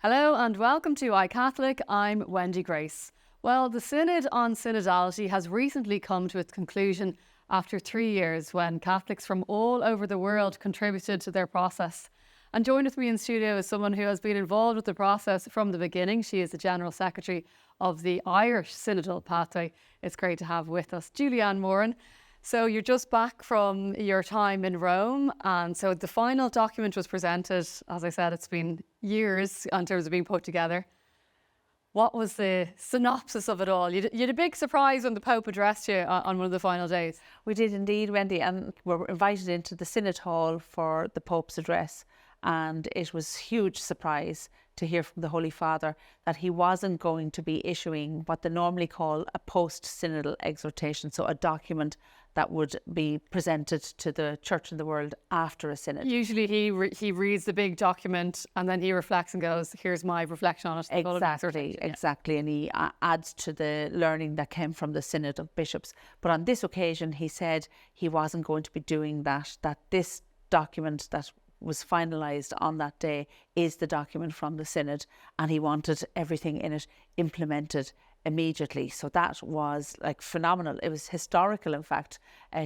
Hello and welcome to iCatholic. I'm Wendy Grace. Well, the Synod on Synodality has recently come to its conclusion after 3 years when Catholics from all over the world contributed to their process. And joined with me in studio is someone who has been involved with the process from the beginning. She is the General Secretary of the Irish Synodal Pathway. It's great to have with us Julieann Moran. So you're just back from your time in Rome, and so the final document was presented. As I said, it's been years in terms of being put together. What was the synopsis of it all? You had a big surprise when the Pope addressed you on one of the final days. We did indeed, Wendy, and we were invited into the Synod Hall for the Pope's address, and it was a huge surprise to hear from the Holy Father that he wasn't going to be issuing what they normally call a post-synodal exhortation, so a document that would be presented to the Church and the world after a synod. Usually he reads the big document and then he reflects and goes, here's my reflection on it. Exactly. And he adds to the learning that came from the Synod of Bishops. But on this occasion, he said he wasn't going to be doing that this document that was finalised on that day is the document from the Synod, and he wanted everything in it implemented immediately. So that was phenomenal. It was historical, in fact,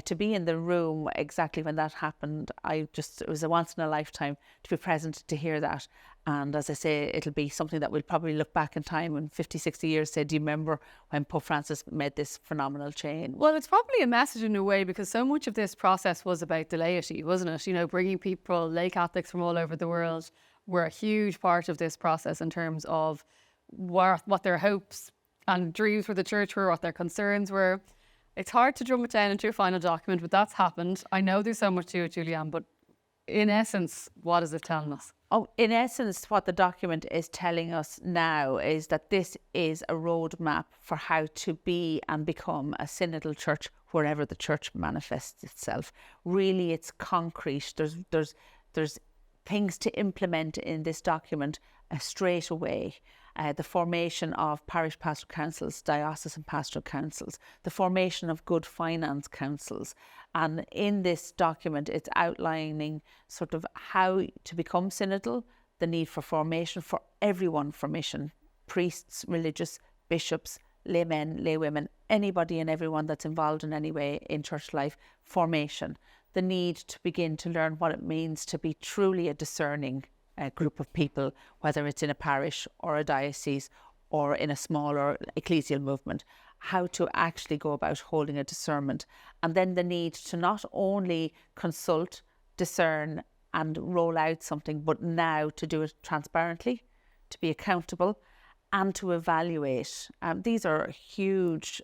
to be in the room exactly when that happened. It was a once in a lifetime to be present to hear that. And as I say, it'll be something that we'll probably look back in time in 50, 60 years, say, do you remember when Pope Francis made this phenomenal change? Well, it's probably a message in a way, because so much of this process was about the laity, wasn't it? You know, bringing people, lay Catholics from all over the world were a huge part of this process in terms of what their hopes and dreams for the Church were, what their concerns were. It's hard to drum it down into a final document, but that's happened. I know there's so much to it, Julieann, but in essence, what is it telling us? Oh, in essence, what the document is telling us now is that this is a roadmap for how to be and become a synodal church wherever the Church manifests itself. Really, it's concrete. There's things to implement in this document straight away. The formation of parish pastoral councils, diocesan pastoral councils, the formation of good finance councils. And in this document, it's outlining sort of how to become synodal, the need for formation for everyone for mission, priests, religious, bishops, laymen, laywomen, anybody and everyone that's involved in any way in church life, formation. The need to begin to learn what it means to be truly a discerning group of people, whether it's in a parish or a diocese or in a smaller ecclesial movement, how to actually go about holding a discernment. And then the need to not only consult, discern and roll out something, but now to do it transparently, to be accountable and to evaluate. These are huge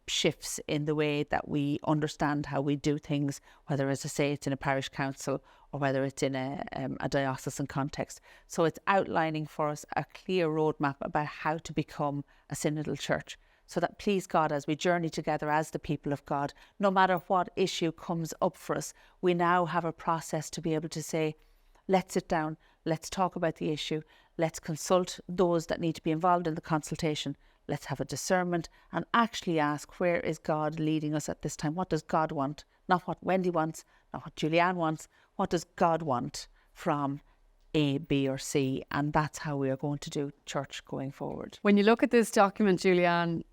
shifts in the way that we understand how we do things, whether, as I say, it's in a parish council or whether it's in a diocesan context. So it's outlining for us a clear roadmap about how to become a synodal church, so that, please God, as we journey together as the people of God, no matter what issue comes up for us, we now have a process to be able to say, let's sit down, let's talk about the issue, let's consult those that need to be involved in the consultation, let's have a discernment and actually ask, where is God leading us at this time? What does God want? Not what Wendy wants, not what Julieann wants. What does God want from A, B or C? And that's how we are going to do church going forward. When you look at this document, Julieann,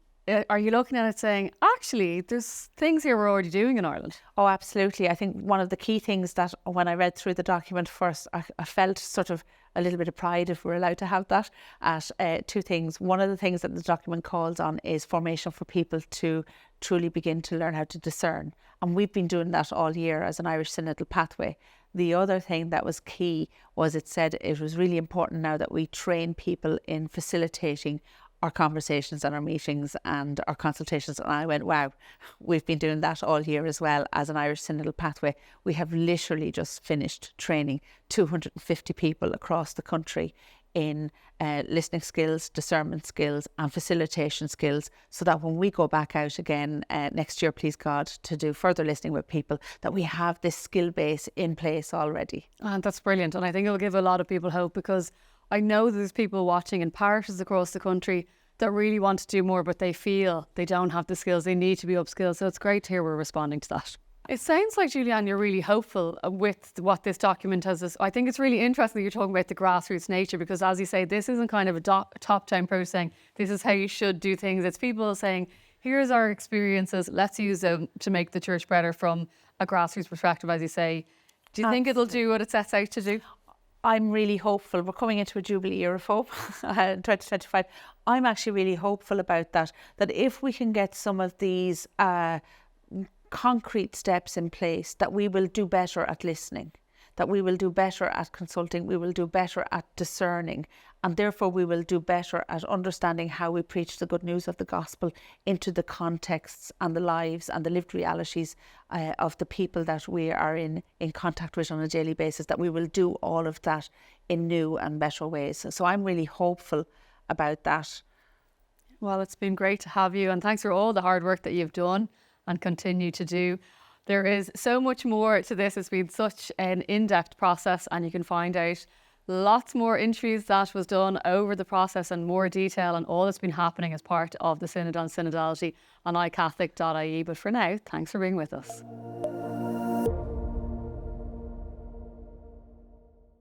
are you looking at it saying, actually, there's things here we're already doing in Ireland? Oh, absolutely. I think one of the key things that when I read through the document first, I felt sort of a little bit of pride, if we're allowed to have that, at two things. One of the things that the document calls on is formation for people to truly begin to learn how to discern. And we've been doing that all year as an Irish Synodal Pathway. The other thing that was key was it said it was really important now that we train people in facilitating our conversations and our meetings and our consultations. And I went, wow, we've been doing that all year as well as an Irish Synodal Pathway. We have literally just finished training 250 people across the country in listening skills, discernment skills and facilitation skills, so that when we go back out again next year, please God, to do further listening with people, that we have this skill base in place already. And that's brilliant. And I think it'll give a lot of people hope, because I know there's people watching in parishes across the country that really want to do more, but they feel they don't have the skills, they need to be upskilled. So it's great to hear we're responding to that. It sounds like, Julieann, you're really hopeful with what this document has. I think it's really interesting that you're talking about the grassroots nature, because as you say, this isn't kind of a top-down process saying this is how you should do things. It's people saying, here's our experiences, let's use them to make the church better from a grassroots perspective, as you say. Do you think it'll do what it sets out to do? I'm really hopeful. We're coming into a Jubilee year of hope, 2025. I'm actually really hopeful about that if we can get some of these concrete steps in place, that we will do better at listening, that we will do better at consulting, we will do better at discerning, and therefore we will do better at understanding how we preach the good news of the gospel into the contexts and the lives and the lived realities of the people that we are in contact with on a daily basis, that we will do all of that in new and better ways. So I'm really hopeful about that. Well, it's been great to have you, and thanks for all the hard work that you've done and continue to do. There is so much more to this. It's been such an in-depth process, and you can find out lots more interviews that was done over the process and more detail on all that's been happening as part of the Synod on Synodality on iCatholic.ie. But for now, thanks for being with us.